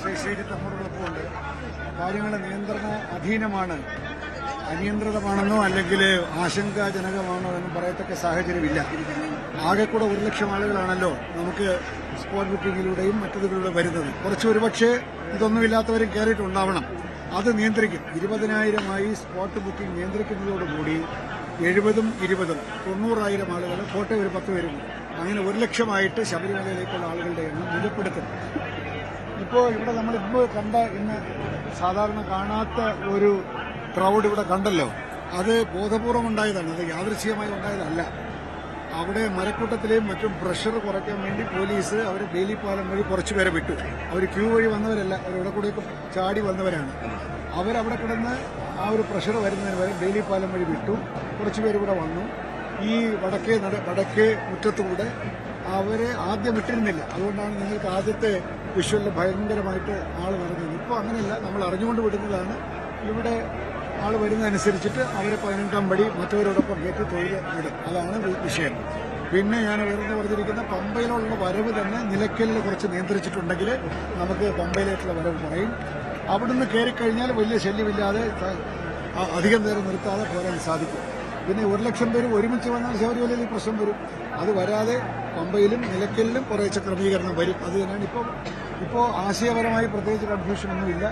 ശേഷിയിട്ട് നമ്മോടൊപ്പമുണ്ട്. കാര്യങ്ങൾ നിയന്ത്രണ അധീനമാണ്, അനിയന്ത്രിതമാണെന്നോ അല്ലെങ്കിൽ ആശങ്കാജനകമാണോ എന്നും പറയത്തക്ക സാഹചര്യമില്ല. ആകെ കൂടെ 1 ലക്ഷം ആളുകളാണല്ലോ നമുക്ക് സ്പോട്ട് ബുക്കിങ്ങിലൂടെയും മറ്റതിലൂടെ വരുന്നത്. കുറച്ച് ഒരുപക്ഷെ ഇതൊന്നുമില്ലാത്തവരും കയറിയിട്ടുണ്ടാവണം. അത് നിയന്ത്രിക്കും. 20,000 സ്പോട്ട് ബുക്കിംഗ് നിയന്ത്രിക്കുന്നതോടുകൂടി 70-20 90,000 ആളുകൾ കോട്ടയം ഒരു 10 പേരും അങ്ങനെ 1 ലക്ഷമായിട്ട് ശബരിമലയിലേക്കുള്ള ആളുകളുടെ എണ്ണം നിജപ്പെടുത്തും. ഇപ്പോൾ ഇവിടെ നമ്മളിപ്പോൾ കണ്ട ഇന്ന് സാധാരണ കാണാത്ത ഒരു ക്രൗഡ് ഇവിടെ കണ്ടല്ലോ. അത് ബോധപൂർവം ഉണ്ടായതാണ്, അത് യാദൃശ്ചികമായി ഉണ്ടായതല്ല. അവിടെ മരക്കൂട്ടത്തിലെയും മറ്റും പ്രഷർ കുറയ്ക്കാൻ വേണ്ടി പോലീസ് അവർ ബേലി പാലം വഴി കുറച്ചുപേരെ വിട്ടു. അവർ ക്യൂ വഴി വന്നവരല്ല, അവരിവിടെ കൂടെയൊക്കെ ചാടി വന്നവരാണ്. അവരവിടെ കിടന്ന് ആ ഒരു പ്രഷർ വരുന്നതിന് വരെ ബേലി പാലം വഴി വിട്ടു. കുറച്ചുപേര് ഇവിടെ വന്നു. ഈ വടക്കേ മുറ്റത്തുകൂടെ അവരെ ആദ്യം വിട്ടിരുന്നില്ല. അതുകൊണ്ടാണ് നിങ്ങൾക്ക് ആദ്യത്തെ വിഷ്വലിൽ ഭയങ്കരമായിട്ട് ആൾ നടന്നത്. ഇപ്പോൾ അങ്ങനെയല്ല, നമ്മൾ അറിഞ്ഞുകൊണ്ട് വിടുന്നതാണ്. ഇവിടെ ആൾ വരുന്നതനുസരിച്ചിട്ട് അവരെ 18-ാം പടി മറ്റവരോടൊപ്പം കയറ്റി തൊഴിൽ വിടും. അതാണ് വിഷയം. പിന്നെ ഞാൻ ഉയർന്നു പറഞ്ഞിരിക്കുന്ന പമ്പയിലുള്ള വരവ് തന്നെ നിലയ്ക്കലിൽ കുറച്ച് നിയന്ത്രിച്ചിട്ടുണ്ടെങ്കിൽ നമുക്ക് പമ്പയിലേക്കുള്ള വരവ് പറയും. അവിടുന്ന് കയറിക്കഴിഞ്ഞാൽ വലിയ ശല്യമില്ലാതെ അധികം നേരം നിർത്താതെ പോരാൻ സാധിക്കും. പിന്നെ 1 ലക്ഷം പേര് ഒരുമിച്ച് വന്നാൽ ശബരിമലയിൽ പ്രശ്നം വരും. അത് വരാതെ പമ്പയിലും നിലയ്ക്കലിലും കുറേശ്ശെ ക്രമീകരണം വരും. അത് തന്നെയാണ് ഇപ്പോൾ ആശയപരമായി പ്രത്യേകിച്ച് കൺഫ്യൂഷനൊന്നുമില്ല.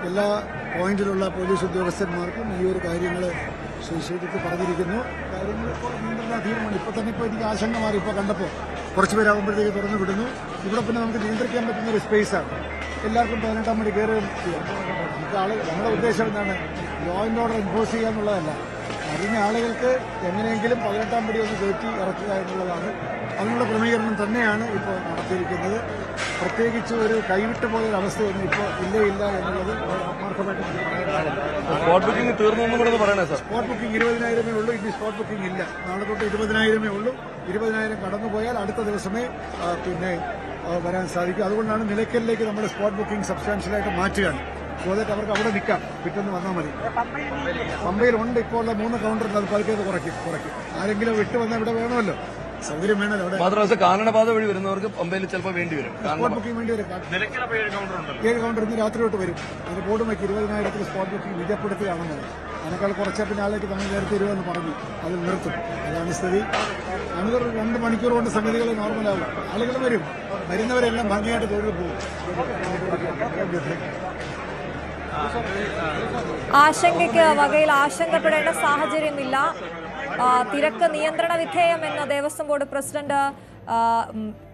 എല്ലാ പോയിന്റിലുള്ള പോലീസ് ഉദ്യോഗസ്ഥന്മാർക്കും ഈ ഒരു കാര്യങ്ങൾ ശരിക്ക് പറഞ്ഞിരിക്കുന്നു. കാര്യങ്ങളിപ്പോൾ നിയന്ത്രണാധീനമാണ്. ഇപ്പോൾ തന്നെ എനിക്ക് ആശങ്ക മാറി. ഇപ്പോൾ കണ്ടപ്പോൾ കുറച്ച് പേരാകുമ്പോഴത്തേക്ക് തുറന്നു വിടുന്നു. ഇവിടെ പിന്നെ നമുക്ക് നിയന്ത്രിക്കാൻ പറ്റുന്ന ഒരു സ്പേസാണ്. എല്ലാവർക്കും 18-ാം പടി കയറുകയും ചെയ്യാം. നമ്മുടെ ഉദ്ദേശം എന്താണ്? ലോ ആൻഡ് ഓർഡർ ഇമ്പോസ് ചെയ്യുക എന്നുള്ളതല്ല. അറിഞ്ഞ ആളുകൾക്ക് എങ്ങനെയെങ്കിലും 18-ാം പടി ഒന്ന് കയറ്റി ഇറക്കുക എന്നുള്ളതാണ്. അതിനുള്ള ക്രമീകരണം തന്നെയാണ് ഇപ്പോൾ നടത്തിയിരിക്കുന്നത്. പ്രത്യേകിച്ച് ഒരു കൈവിട്ടു പോയൊരവസ്ഥയൊന്നും ഇപ്പോൾ ഇല്ല എന്നുള്ളത് ആത്മാർത്ഥമായിട്ട് സ്പോട്ട് ബുക്കിംഗ് തീർന്നു പറയണേ സാർ. സ്പോട്ട് ബുക്കിംഗ് 20,000 ഉള്ളൂ. ഇനി സ്പോട്ട് ബുക്കിംഗ് ഇല്ല. നാളെ തൊട്ട് 20,000 ഉള്ളൂ. 20,000 കടന്നുപോയാൽ അടുത്ത ദിവസമേ പിന്നെ വരാൻ സാധിക്കും. അതുകൊണ്ടാണ് നിലയ്ക്കലിലേക്ക് നമ്മുടെ സ്പോട്ട് ബുക്കിംഗ് സബ്സ്റ്റാൻഷ്യലായിട്ട് മാറ്റുകയാണ്. അതുകൊണ്ട് അവർക്ക് അവിടെ നിൽക്കാം, പിറ്റേന്ന് വന്നാൽ മതി. പമ്പയിലുണ്ട് ഇപ്പോൾ ഉള്ള 3 കൗണ്ടറിൽ അത് പതുക്കെ കുറയ്ക്കും. ആരെങ്കിലും വിട്ടു വന്നാൽ ഇവിടെ വേണമല്ലോ, സൗകര്യം വേണമല്ലോ. അവിടെ മാത്രമല്ല കാനനപാത വഴി വരുന്നവർക്ക് പമ്പയിൽ ചിലപ്പോൾ വേണ്ടി വരും, സ്പോട്ട് ബുക്കിംഗ് വേണ്ടി വരും. 7 കൗണ്ടർ ഇന്ന് രാത്രി തൊട്ട് വരും. അത് ബോർഡ് വയ്ക്കും 20,000 സ്പോട്ട് ബുക്കിംഗ് നിജപ്പെടുത്തുകയാണെന്നത്. അതിനേക്കാൾ കുറച്ചാൽ പിന്നെ ആളേക്ക് നമ്മൾ നേരത്തെ വരുമെന്ന് പറഞ്ഞു, അതിൽ നിർത്തും. അതാണ് സ്ഥിതി. അനന്തര 2 മണിക്കൂർ കൊണ്ട് സംഗതികൾ നോർമലാവും. ആളുകൾ വരും. വരുന്നവരെല്ലാം ഭംഗിയായിട്ട് തൊഴിൽ പോകും. ആശങ്കയ്ക്ക് വകയിൽ ആശങ്കപ്പെടേണ്ട സാഹചര്യമില്ല. തിരക്ക് നിയന്ത്രണ വിധേയമെന്ന് Devaswom board president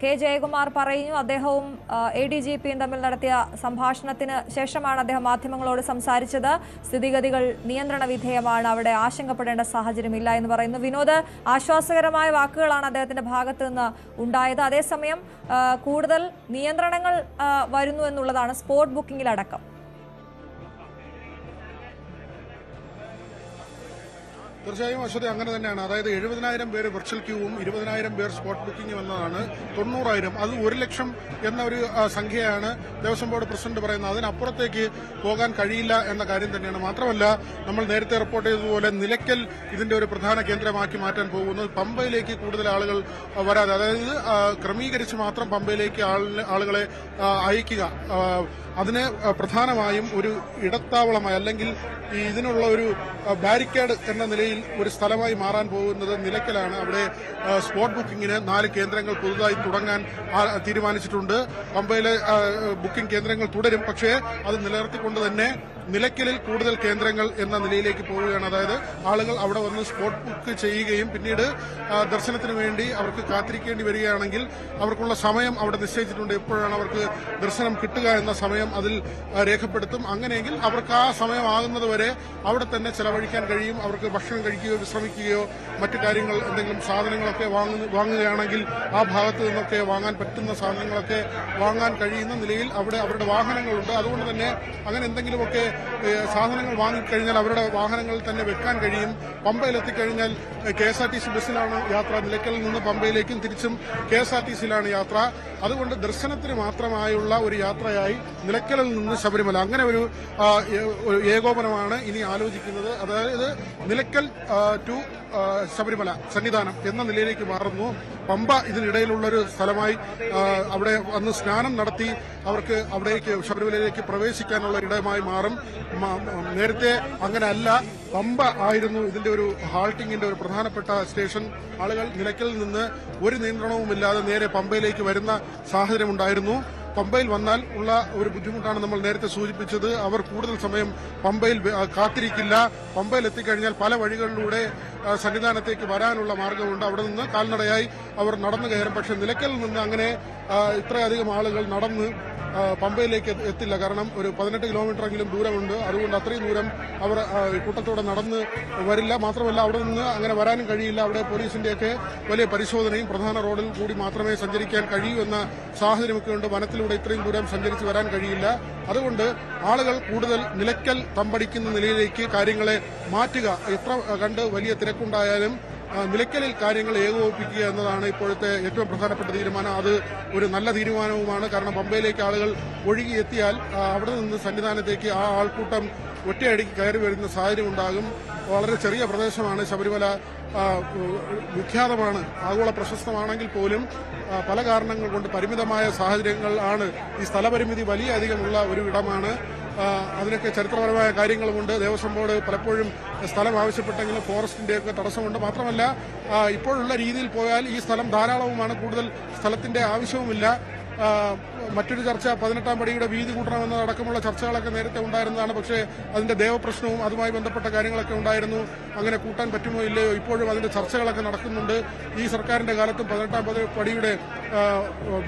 K Jayakumar പറയുന്നു. അദ്ദേഹവും ADGPയും തമ്മിൽ നടത്തിയ സംഭാഷണത്തിന് ശേഷമാണ് അദ്ദേഹം മാധ്യമങ്ങളോട് സംസാരിച്ചത്. സ്ഥിതിഗതികൾ നിയന്ത്രണ വിധേയമാണ്, അവിടെ ആശങ്കപ്പെടേണ്ട സാഹചര്യമില്ല എന്ന് പറയുന്നു. വിനോദ്, ആശ്വാസകരമായ വാക്കുകളാണ് അദ്ദേഹത്തിന്റെ ഭാഗത്ത് നിന്ന് ഉണ്ടായത്. അതേസമയം കൂടുതൽ നിയന്ത്രണങ്ങൾ വരുന്നു എന്നുള്ളതാണ് സ്പോട്ട് ബുക്കിംഗിലടക്കം. തീർച്ചയായും അശ്വതി അങ്ങനെ തന്നെയാണ്. അതായത് 70,000 പേര് വെർച്വൽ ക്യൂവും 20,000 പേർ സ്പോട്ട് ബുക്കിംഗ് വന്നതാണ്. 90,000 അത് 1 ലക്ഷം എന്ന ഒരു സംഖ്യയാണ് ദേവസ്വം ബോർഡ് പ്രസിഡന്റ് പറയുന്നത്. അതിനപ്പുറത്തേക്ക് പോകാൻ കഴിയില്ല എന്ന കാര്യം തന്നെയാണ്. മാത്രമല്ല, നമ്മൾ നേരത്തെ റിപ്പോർട്ട് ചെയ്തതുപോലെ നിലയ്ക്കൽ ഇതിന്റെ ഒരു പ്രധാന കേന്ദ്രമാക്കി മാറ്റാൻ പോകുന്നു. പമ്പയിലേക്ക് കൂടുതൽ ആളുകൾ വരാതെ, അതായത് ക്രമീകരിച്ച് മാത്രം പമ്പയിലേക്ക് ആളുകളെ അയക്കുക. അതിന് പ്രധാനമായും ഒരു ഇടത്താവളമായി അല്ലെങ്കിൽ ഇതിനുള്ള ഒരു ബാരിക്കേഡ് എന്ന നിലയിൽ ഒരു സ്ഥലമായി മാറാൻ പോകുന്നത് നിലയ്ക്കലാണ്. അവിടെ സ്പോട്ട് ബുക്കിംഗിന് 4 കേന്ദ്രങ്ങൾ പുതുതായി തുടങ്ങാൻ തീരുമാനിച്ചിട്ടുണ്ട്. പമ്പയിലെ ബുക്കിംഗ് കേന്ദ്രങ്ങൾ തുടരും, പക്ഷേ അത് നിലനിർത്തിക്കൊണ്ട് തന്നെ നിലയ്ക്കലിൽ കൂടുതൽ കേന്ദ്രങ്ങൾ എന്ന നിലയിലേക്ക് പോവുകയാണ്. അതായത് ആളുകൾ അവിടെ വന്ന് സ്പോട്ട് ബുക്ക് ചെയ്യുകയും പിന്നീട് ദർശനത്തിന് വേണ്ടി അവർക്ക് കാത്തിരിക്കേണ്ടി വരികയാണെങ്കിൽ അവർക്കുള്ള സമയം അവിടെ നിശ്ചയിച്ചിട്ടുണ്ട്. എപ്പോഴാണ് അവർക്ക് ദർശനം കിട്ടുക എന്ന സമയം അതിൽ രേഖപ്പെടുത്തും. അങ്ങനെയെങ്കിൽ അവർക്ക് ആ സമയമാകുന്നത് വരെ അവിടെ തന്നെ ചെലവഴിക്കാൻ കഴിയും. അവർക്ക് ഭക്ഷണം കഴിക്കുകയോ വിശ്രമിക്കുകയോ മറ്റു കാര്യങ്ങൾ എന്തെങ്കിലും സാധനങ്ങളൊക്കെ വാങ്ങുകയാണെങ്കിൽ ആ ഭാഗത്ത് നിന്നൊക്കെ വാങ്ങാൻ പറ്റുന്ന സാധനങ്ങളൊക്കെ വാങ്ങാൻ കഴിയുന്ന നിലയിൽ അവിടെ അവരുടെ വാഹനങ്ങളുണ്ട്. അതുകൊണ്ട് തന്നെ അങ്ങനെ എന്തെങ്കിലുമൊക്കെ സാധനങ്ങൾ വാങ്ങിക്കഴിഞ്ഞാൽ അവരുടെ വാഹനങ്ങളിൽ തന്നെ വെക്കാൻ കഴിയും. പമ്പയിലെത്തിക്കഴിഞ്ഞാൽ KSRTC ബസ്സിലാണ് യാത്ര. നിലയ്ക്കലിൽ നിന്ന് പമ്പയിലേക്കും തിരിച്ചും KSRTCയിലാണ് യാത്ര. അതുകൊണ്ട് ദർശനത്തിന് മാത്രമായുള്ള ഒരു യാത്രയായി നിലയ്ക്കലിൽ നിന്ന് ശബരിമല അങ്ങനെ ഒരു ഏകോപനമാണ് ഇനി ആലോചിക്കുന്നത്. അതായത് നിലയ്ക്കൽ ടു ശബരിമല സന്നിധാനം എന്ന നിലയിലേക്ക് മാറുന്നു. പമ്പ ഇതിനിടയിലുള്ളൊരു സ്ഥലമായി അവിടെ വന്ന് സ്നാനം നടത്തി അവർക്ക് അവിടേക്ക് ശബരിമലയിലേക്ക് പ്രവേശിക്കാനുള്ള ഇടമായി മാറും. നേരത്തെ അങ്ങനെ അല്ല, പമ്പ ആയിരുന്നു ഇതിന്റെ ഒരു ഹാൾട്ടിങ്ങിന്റെ ഒരു പ്രധാനപ്പെട്ട സ്റ്റേഷൻ. ആളുകൾ നിലയ്ക്കലിൽ നിന്ന് ഒരു നിയന്ത്രണവുമില്ലാതെ നേരെ പമ്പയിലേക്ക് വരുന്ന സാഹചര്യമുണ്ടായിരുന്നു. പമ്പയിൽ വന്നാൽ ഉള്ള ഒരു ബുദ്ധിമുട്ടാണ് നമ്മൾ നേരത്തെ സൂചിപ്പിച്ചത്. അവർ കൂടുതൽ സമയം പമ്പയിൽ കാത്തിരിക്കില്ല. പമ്പയിൽ എത്തിക്കഴിഞ്ഞാൽ പല വഴികളിലൂടെ സന്നിധാനത്തേക്ക് വരാനുള്ള മാർഗമുണ്ട്. അവിടെ നിന്ന് കാൽനടയായി അവർ നടന്നു കയറും. പക്ഷെ നിലയ്ക്കലിൽ നിന്ന് അങ്ങനെ ഇത്രയധികം ആളുകൾ നടന്ന് പമ്പയിലേക്ക് എത്തില്ല. കാരണം ഒരു 18 കിലോമീറ്ററെങ്കിലും ദൂരമുണ്ട്. അതുകൊണ്ട് അത്രയും ദൂരം അവർ കൂട്ടത്തോടെ നടന്ന് വരില്ല. മാത്രമല്ല അവിടെ നിന്ന് അങ്ങനെ വരാനും കഴിയില്ല. അവിടെ പോലീസിന്റെയൊക്കെ വലിയ പരിശോധനയും പ്രധാന റോഡിൽ കൂടി മാത്രമേ സഞ്ചരിക്കാൻ കഴിയൂ എന്ന സാഹചര്യമൊക്കെ ഉണ്ട്. വനത്തിലൂടെ ഇത്രയും ദൂരം സഞ്ചരിച്ച് വരാൻ കഴിയില്ല. അതുകൊണ്ട് ആളുകൾ കൂടുതൽ നിലയ്ക്കൽ തമ്പടിക്കുന്ന നിലയിലേക്ക് കാര്യങ്ങളെ മാറ്റുക. എത്ര കണ്ട് വലിയ തിരക്കുണ്ടായാലും നിലയ്ക്കലിൽ കാര്യങ്ങൾ ഏകോപിപ്പിക്കുക എന്നതാണ് ഇപ്പോഴത്തെ ഏറ്റവും പ്രധാനപ്പെട്ട തീരുമാനം. അത് ഒരു നല്ല തീരുമാനവുമാണ്. കാരണം പമ്പയിലേക്ക് ആളുകൾ ഒഴുകിയെത്തിയാൽ അവിടെ നിന്ന് സന്നിധാനത്തേക്ക് ആ ആൾക്കൂട്ടം ഒറ്റയടിക്ക് കയറി വരുന്ന സാഹചര്യം ഉണ്ടാകും. വളരെ ചെറിയ പ്രദേശമാണ് ശബരിമല. വിഖ്യാതമാണ്, ആഗോള പ്രശസ്തമാണെങ്കിൽ പോലും പല കാരണങ്ങൾ കൊണ്ട് പരിമിതമായ സാഹചര്യങ്ങൾ ആണ്. ഈ സ്ഥലപരിമിതി വലിയ അധികമുള്ള ഒരു ഇടമാണ്. അതിനൊക്കെ ചരിത്രപരമായ കാര്യങ്ങളുമുണ്ട്. ദേവസ്വം ബോർഡ് പലപ്പോഴും സ്ഥലം ആവശ്യപ്പെട്ടെങ്കിലും ഫോറസ്റ്റിന്റെയൊക്കെ തടസ്സമുണ്ട്. മാത്രമല്ല ഇപ്പോഴുള്ള രീതിയിൽ പോയാൽ ഈ സ്ഥലം ധാരാളവുമാണ്, കൂടുതൽ സ്ഥലത്തിന്റെ ആവശ്യവുമില്ല. മറ്റൊരു ചർച്ച 18-ാം പടിയുടെ വീതി കൂട്ടണമെന്നതടക്കമുള്ള ചർച്ചകളൊക്കെ നേരത്തെ ഉണ്ടായിരുന്നതാണ്. പക്ഷേ അതിന്റെ ദേവപ്രശ്നവും അതുമായി ബന്ധപ്പെട്ട കാര്യങ്ങളൊക്കെ ഉണ്ടായിരുന്നു. അങ്ങനെ കൂട്ടാൻ പറ്റുമോ ഇല്ലയോ, ഇപ്പോഴും അതിന്റെ ചർച്ചകളൊക്കെ നടക്കുന്നുണ്ട്. ഈ സർക്കാരിന്റെ കാലത്തും 18-ാം പടിയുടെ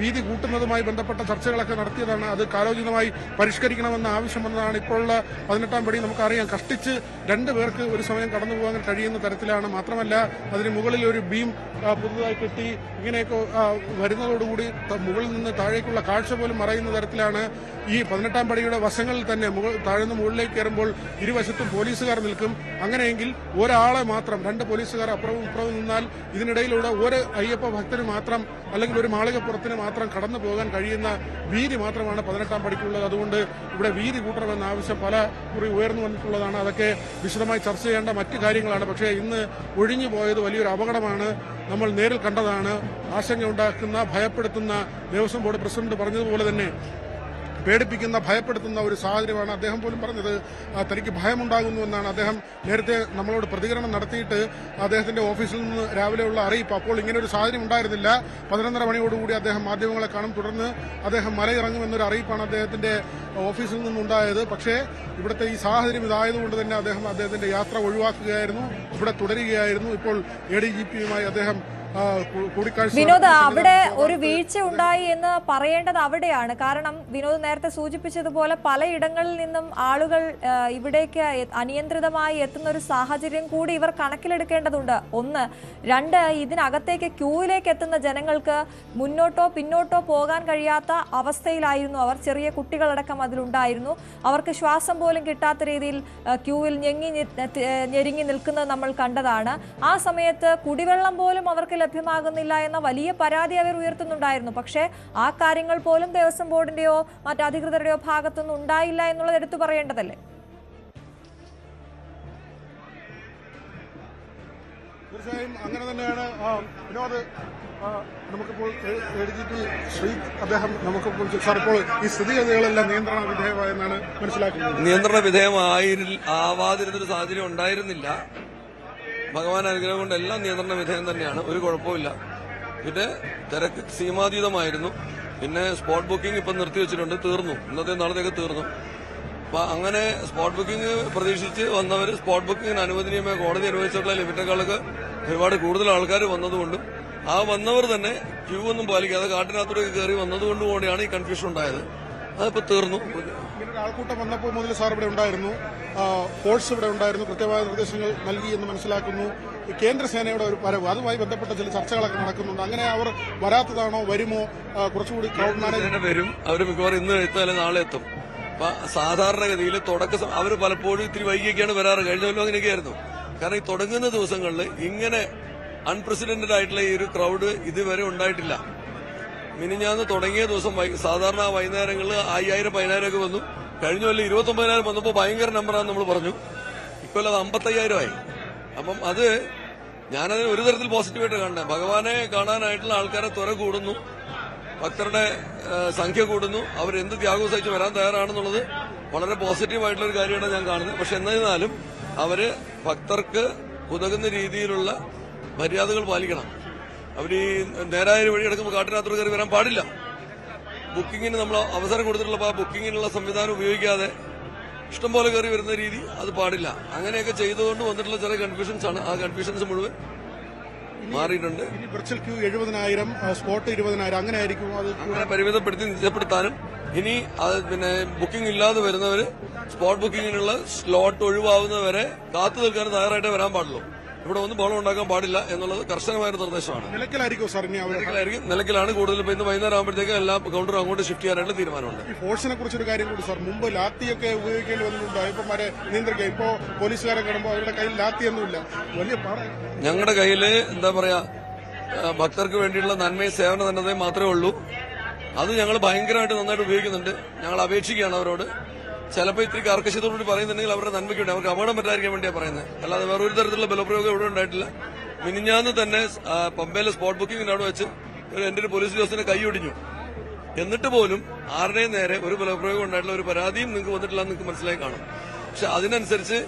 വീതി കൂട്ടുന്നതുമായി ബന്ധപ്പെട്ട ചർച്ചകളൊക്കെ നടത്തിയതാണ്. അത് കാലോചിതമായി പരിഷ്കരിക്കണമെന്ന ആവശ്യം വന്നതാണ്. ഇപ്പോഴുള്ള 18-ാം പടി നമുക്കറിയാം, കഷ്ടിച്ച് 2 പേർക്ക് ഒരു സമയം കടന്നു പോകാൻ കഴിയുന്ന തരത്തിലാണ്. മാത്രമല്ല അതിന് മുകളിൽ ഒരു ബീം പുതുതായി കെട്ടി ഇങ്ങനെയൊക്കെ വരുന്നതോടുകൂടി മുകളിൽ നിന്ന് താഴേക്കുള്ള കാഴ്ച പോലും മറയുന്ന തരത്തിലാണ്. ഈ 18-ാം പടിയുടെ വശങ്ങളിൽ തന്നെ താഴ്ന്ന് മുകളിലേക്ക് കയറുമ്പോൾ ഇരുവശത്തും പോലീസുകാർ നിൽക്കും. അങ്ങനെയെങ്കിൽ ഒരാളെ മാത്രം, 2 പോലീസുകാർ അപ്പുറവും ഇപ്പുറവും നിന്നാൽ ഇതിനിടയിലൂടെ ഒരു അയ്യപ്പ ഭക്തന് മാത്രം അല്ലെങ്കിൽ ഒരു മാളികപ്പുറത്തിന് മാത്രം കടന്നു പോകാൻ കഴിയുന്ന വീതി മാത്രമാണ് 18-ാം പടിക്കുള്ളത്. അതുകൊണ്ട് ഇവിടെ വീതി കൂട്ടണമെന്ന ആവശ്യം പല കുറി ഉയർന്നു വന്നിട്ടുള്ളതാണ്. അതൊക്കെ വിശദമായി ചർച്ച ചെയ്യേണ്ട മറ്റു കാര്യങ്ങളാണ്. പക്ഷേ ഇന്ന് ഒഴിഞ്ഞു പോയത് വലിയൊരു അപകടമാണ്. നമ്മൾ നേരിൽ കണ്ടതാണ്. ആശങ്കയുണ്ടാക്കുന്ന, ഭയപ്പെടുത്തുന്ന, ദേവസ്വം ബോർഡ് പ്രസിഡന്റ് പറഞ്ഞതുപോലെ തന്നെ പേടിപ്പിക്കുന്ന, ഭയപ്പെടുത്തുന്ന ഒരു സാഹചര്യമാണ്. അദ്ദേഹം പോലും പറഞ്ഞത് തനിക്ക് ഭയമുണ്ടാകുന്നുവെന്നാണ്. അദ്ദേഹം നേരത്തെ നമ്മളോട് പ്രതികരണം നടത്തിയിട്ട് അദ്ദേഹത്തിന്റെ ഓഫീസിൽ നിന്ന് രാവിലെയുള്ള അറിയിപ്പ്, അപ്പോൾ ഇങ്ങനെ ഒരു സാഹചര്യം ഉണ്ടായിരുന്നില്ല. 11:30 മണിയോടുകൂടി അദ്ദേഹം മാധ്യമങ്ങളെ കാണും. തുടർന്ന് അദ്ദേഹം മലയിറങ്ങുമെന്നൊരു അറിയിപ്പാണ് അദ്ദേഹത്തിന്റെ ഓഫീസിൽ നിന്നുണ്ടായത്. പക്ഷേ ഇവിടുത്തെ ഈ സാഹചര്യം ഇതായതുകൊണ്ട് തന്നെ അദ്ദേഹം അദ്ദേഹത്തിന്റെ യാത്ര ഒഴിവാക്കുകയായിരുന്നു, ഇവിടെ തുടരുകയായിരുന്നു. ഇപ്പോൾ ADGPയുമായി അദ്ദേഹം വിനോദ്, അവിടെ ഒരു വീഴ്ച ഉണ്ടായി എന്ന് പറയേണ്ടത് അവിടെയാണ്. കാരണം വിനോദ് നേരത്തെ സൂചിപ്പിച്ചതുപോലെ പലയിടങ്ങളിൽ നിന്നും ആളുകൾ ഇവിടേക്ക് അനിയന്ത്രിതമായി എത്തുന്ന ഒരു സാഹചര്യം കൂടി ഇവർ കണക്കിലെടുക്കേണ്ടതുണ്ട്. 1. 2, ഇതിനകത്തേക്ക് ക്യൂവിലേക്ക് എത്തുന്ന ജനങ്ങൾക്ക് മുന്നോട്ടോ പിന്നോട്ടോ പോകാൻ കഴിയാത്ത അവസ്ഥയിലായിരുന്നു അവർ. ചെറിയ കുട്ടികളടക്കം അതിലുണ്ടായിരുന്നു. അവർക്ക് ശ്വാസം പോലും കിട്ടാത്ത രീതിയിൽ ക്യൂവിൽ ഞെരുങ്ങി നിൽക്കുന്നത് നമ്മൾ കണ്ടതാണ്. ആ സമയത്ത് കുടിവെള്ളം പോലും അവർക്ക് ലഭ്യമാകുന്നില്ല എന്ന വലിയ പരാതി അവർ ഉയർത്തുന്നുണ്ടായിരുന്നു. പക്ഷേ ആ കാര്യങ്ങൾ പോലും ദേവസ്വം ബോർഡിന്റെയോ മറ്റ് അധികൃതരുടെയോ ഭാഗത്തുനിന്ന് ഉണ്ടായില്ല എന്നുള്ളത് എടുത്തു പറയേണ്ടതല്ലേ? തീർച്ചയായും അങ്ങനെ തന്നെയാണ്. വിനോദ്, നമുക്കിപ്പോൾ ADGP ശ്രീ അദ്ദേഹം നമുക്കിപ്പോൾ സാർ, ഇപ്പോൾ ഈ സ്ഥിതിഗതികളെല്ലാം നിയന്ത്രണ വിധേയമായെന്നാണ് മനസ്സിലാക്കുന്നത്. നിയന്ത്രണ വിധേയമാവാതിരുന്നൊരു സാഹചര്യം ഉണ്ടായിരുന്നില്ല. ഭഗവാൻ അനുഗ്രഹം കൊണ്ട് എല്ലാം നിയന്ത്രണ വിധേയം തന്നെയാണ്, ഒരു കുഴപ്പമില്ല. പിന്നെ തിരക്ക് സീമാതീതമായിരുന്നു. പിന്നെ സ്പോട്ട് ബുക്കിംഗ് ഇപ്പം നിർത്തിവെച്ചിട്ടുണ്ട്, തീർന്നു. ഇന്നത്തെ നാളത്തേക്ക് തീർന്നു. അപ്പൊ അങ്ങനെ സ്പോട്ട് ബുക്കിംഗ് പ്രതീക്ഷിച്ച് വന്നവർ സ്പോട്ട് ബുക്കിംഗിന് അനുവദനീയമായ കോടതി അനുവദിച്ചിട്ടുള്ള ലിമിറ്റേക്കാളൊക്കെ ഒരുപാട് കൂടുതൽ ആൾക്കാർ വന്നതുകൊണ്ടും ആ വന്നവർ തന്നെ ക്യൂ ഒന്നും പാലിക്കാതെ കാട്ടിനകത്തോടെ കയറി വന്നതുകൊണ്ടും കൂടിയാണ് ഈ കൺഫ്യൂഷൻ ഉണ്ടായത്. അതിപ്പോ തീർന്നു. ഇങ്ങനെ ആൾക്കൂട്ടം വന്നപ്പോൾ മുതൽ സാർ ഇവിടെ ഉണ്ടായിരുന്നു, ഫോഴ്സ് ഇവിടെ ഉണ്ടായിരുന്നു, കൃത്യമായ നിർദ്ദേശങ്ങൾ നൽകി എന്ന് മനസ്സിലാക്കുന്നു. കേന്ദ്രസേനയുടെ ഒരു വരവ്, അതുമായി ബന്ധപ്പെട്ട ചില ചർച്ചകളൊക്കെ നടക്കുന്നുണ്ട്. അങ്ങനെ അവർ വരാത്തതാണോ, വരുമോ? കുറച്ചുകൂടി ക്രൗഡ് മാനേജ്മെന്റ് വരും. അവർ മിക്കവാറും ഇന്ന് എത്താലും നാളെ എത്തും. അപ്പൊ സാധാരണഗതിയിൽ അവർ പലപ്പോഴും ഇത്തിരി വൈകിയൊക്കെയാണ് വരാറ്. കഴിഞ്ഞ കൊല്ലം അങ്ങനെയൊക്കെയായിരുന്നു. കാരണം ഈ തുടങ്ങുന്ന ദിവസങ്ങളിൽ ഇങ്ങനെ അൺപ്രസിഡന്റഡ് ആയിട്ടുള്ള ഈ ഒരു ക്രൗഡ് ഇതുവരെ ഉണ്ടായിട്ടില്ല. മിനിഞ്ഞാന്ന് തുടങ്ങിയ ദിവസം സാധാരണ വൈകുന്നേരങ്ങളിൽ 5000-10,000 ഒക്കെ വന്നു. കഴിഞ്ഞ കൊല്ലം 29,000 വന്നപ്പോൾ ഭയങ്കര നമ്പറാന്ന് നമ്മൾ പറഞ്ഞു. ഇക്കൊല്ലം അത് 55,000 ആയി. അപ്പം അത് ഞാനതിന് ഒരു തരത്തിൽ പോസിറ്റീവായിട്ട് കാണുന്നത്. ഭഗവാനെ കാണാനായിട്ടുള്ള ആൾക്കാരെ ത്വര കൂടുന്നു, ഭക്തരുടെ സംഖ്യ കൂടുന്നു, അവരെന്ത് ത്യാഗവും സഹിച്ച് വരാൻ തയ്യാറാണെന്നുള്ളത് വളരെ പോസിറ്റീവായിട്ടുള്ള ഒരു കാര്യമാണ് ഞാൻ കാണുന്നത്. പക്ഷെ എന്നിരുന്നാലും അവര് ഭക്തർക്ക് ഉതകുന്ന രീതിയിലുള്ള മര്യാദകൾ പാലിക്കണം. അവർ ഈ നേരായ വഴി എടുക്കുമ്പോൾ കാട്ടിനകത്തോട് കയറി വരാൻ പാടില്ല. ബുക്കിങ്ങിന് നമ്മൾ അവസരം കൊടുത്തിട്ടുള്ള ആ ബുക്കിങ്ങിനുള്ള സംവിധാനം ഉപയോഗിക്കാതെ ഇഷ്ടംപോലെ കയറി വരുന്ന രീതി അത് പാടില്ല. അങ്ങനെയൊക്കെ ചെയ്തുകൊണ്ട് വന്നിട്ടുള്ള ചില കൺഫ്യൂഷൻസ് ആണ്. ആ കൺഫ്യൂഷൻസ് മുഴുവൻ മാറിയിട്ടുണ്ട്. ഇനി വിർച്വൽ ക്യൂ 70,000, സ്പോട്ട് 20,000 അങ്ങനെ ആയിരിക്കും. അത് അങ്ങനെ പരിമിതപ്പെടുത്തി നിശ്ചയപ്പെടുത്താനും ഇനി അത് ബുക്കിംഗ് ഇല്ലാതെ വരുന്നവര് സ്പോട്ട് ബുക്കിങ്ങിനുള്ള സ്ലോട്ട് ഒഴിവാകുന്നവരെ കാത്തു നിൽക്കാൻ തയ്യാറായിട്ടേ വരാൻ പാടുള്ളൂ. ഇവിടെ ഒന്നും ബഹളം ഉണ്ടാക്കാൻ പാടില്ല എന്നുള്ളത് കർശനമായ നിർദ്ദേശമാണ്. നിലയ്ക്കലായിരിക്കും സാർ ഇനി അവർ നിലയ്ക്കലാണ് കൂടുതൽ. ഇന്ന് വൈകുന്നേരം ആകുമ്പോഴത്തേക്ക് എല്ലാ കൗണ്ടറും അങ്ങോട്ട് ഷിഫ്റ്റ് ചെയ്യാനായിട്ട് തീരുമാനമുണ്ട്. ഈ ഫോഴ്സിനെ കുറിച്ചൊരു കാര്യം കൂടി സാർ, മുമ്പ് ലാത്തിയൊക്കെ ഉപയോഗിക്കേണ്ടി വന്നിട്ടുണ്ട് അയ്യപ്പന്മാരെ നിയന്ത്രിക്കുക. ഇപ്പോ പോലീസുകാരെ കാണുമ്പോൾ അവരുടെ കയ്യിൽ ലാത്തിയൊന്നുമില്ല. വലിയ ഞങ്ങളുടെ കയ്യിൽ എന്താ പറയാ, ഭക്തർക്ക് വേണ്ടിയുള്ള നന്മയും സേവന നന്മതയും മാത്രമേ ഉള്ളൂ. അത് ഞങ്ങൾ ഭയങ്കരമായിട്ട് നന്നായിട്ട് ഉപയോഗിക്കുന്നുണ്ട്. ഞങ്ങൾ അപേക്ഷിക്കുകയാണ് അവരോട്. ചിലപ്പോൾ ഇത്തിരി കർക്കശത്തോടുകൂടി പറയുന്നുണ്ടെങ്കിൽ അവരുടെ നന്മയ്ക്ക് വേണ്ടി, അവർക്ക് അപകടം പറ്റാതിരിക്കാൻ വേണ്ടിയാണ് പറയുന്നത്. അല്ലാതെ വേറെ ഒരു തരത്തിലുള്ള ബലപ്രയോഗം ഇവിടെ ഉണ്ടായിട്ടില്ല. മിനിഞ്ഞാന്ന് തന്നെ പമ്പയിലെ സ്പോട്ട് ബുക്കിങ്ങിന് അവിടെ വെച്ച് എന്റെ ഒരു പോലീസ് ഉദ്യോഗസ്ഥനെ കൈയൊടിഞ്ഞു. എന്നിട്ട് പോലും ആരുടെയും നേരെ ഒരു ബലപ്രയോഗം ഉണ്ടായിട്ടുള്ള ഒരു പരാതിയും നിങ്ങൾക്ക് വന്നിട്ടില്ല എന്ന് നിങ്ങൾക്ക് മനസ്സിലായി കാണും. പക്ഷെ അതിനനുസരിച്ച്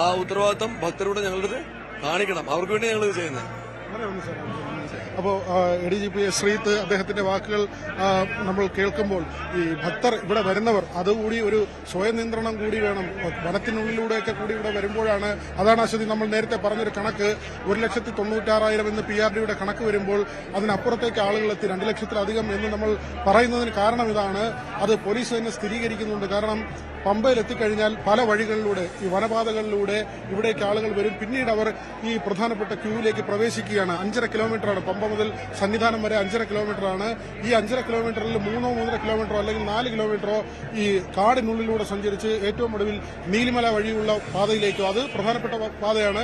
ആ ഉത്തരവാദിത്തം ഭക്തരോട് ഞങ്ങളിത് കാണിക്കണം. അവർക്ക് വേണ്ടി ഞങ്ങളിത് ചെയ്യുന്നത്. അപ്പോൾ ADGP ശ്രീത്ത് അദ്ദേഹത്തിന്റെ വാക്കുകൾ നമ്മൾ കേൾക്കുമ്പോൾ ഈ ഭക്തർ ഇവിടെ വരുന്നവർ അതുകൂടി ഒരു സ്വയം നിയന്ത്രണം കൂടി വേണം. വനത്തിനുള്ളിലൂടെയൊക്കെ കൂടി ഇവിടെ വരുമ്പോഴാണ്, അതാണ് അശ്വതി നമ്മൾ നേരത്തെ പറഞ്ഞൊരു കണക്ക്, 1,96,000 എന്ന് PRDയുടെ കണക്ക് വരുമ്പോൾ അതിനപ്പുറത്തേക്ക് ആളുകൾ എത്തി 2 ലക്ഷത്തിലധികം എന്ന് നമ്മൾ പറയുന്നതിന് കാരണം ഇതാണ്. അത് പോലീസ് തന്നെ സ്ഥിരീകരിക്കുന്നുണ്ട്. കാരണം പമ്പയിൽ എത്തിക്കഴിഞ്ഞാൽ പല വഴികളിലൂടെ, ഈ വനപാതകളിലൂടെ ഇവിടേക്ക് ആളുകൾ വരും. പിന്നീട് അവർ ഈ പ്രധാനപ്പെട്ട ക്യൂവിലേക്ക് പ്രവേശിക്കുകയാണ്. 5.5 കിലോമീറ്ററാണ് പമ്പ മുതൽ സന്നിധാനം വരെ 5.5 കിലോമീറ്ററാണ്. ഈ 5.5 കിലോമീറ്ററിൽ 3-3.5 കിലോമീറ്ററോ അല്ലെങ്കിൽ 4 കിലോമീറ്ററോ ഈ കാടിനുള്ളിലൂടെ സഞ്ചരിച്ച് ഏറ്റവും ഒടുവിൽ നീലിമല വഴിയുള്ള പാതയിലേക്കോ, അത് പ്രധാനപ്പെട്ട പാതയാണ്.